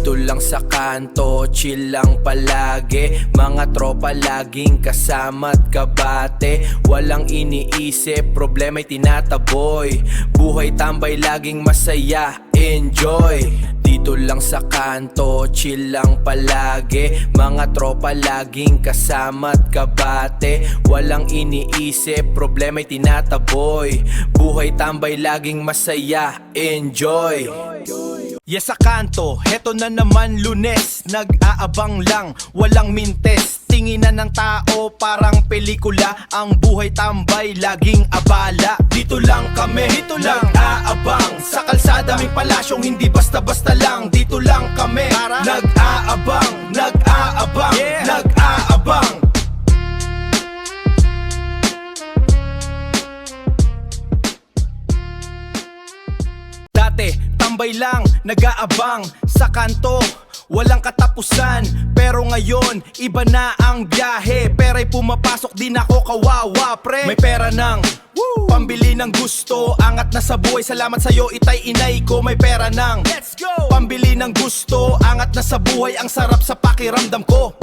Dito lang sa kanto, chill lang palagi. Mga tropa laging kasama't kabate. Walang iniisip, problema'y tinataboy. Buhay tambay laging masaya, enjoy. Dito lang sa kanto, chill lang palagi. Mga tropa laging kasama't kabate. Walang iniisip, problema'y tinataboy. Buhay tambay laging masaya, enjoy. Yes, sa kanto, heto na naman Lunes. Nag-aabang lang, walang mintes. Tinginan ng tao, parang pelikula. Ang buhay tambay, laging abala. Dito lang kami, dito lang aabang. Sa kalsada may palasyong hindi basta-basta lang. Dito lang kami, nag-aabang, nag-aabang, nag-aabang. Dati, tambay lang, nag-aabang sa kanto, walang katapusan. Pero ngayon, iba na ang biyahe. Pera'y pumapasok, din ako kawawa pre. May pera ng pambili ng gusto. Angat na sa buhay, salamat sa'yo itay inay ko. May pera ng let's go, pambili ng gusto. Angat na sa buhay, ang sarap sa pakiramdam ko.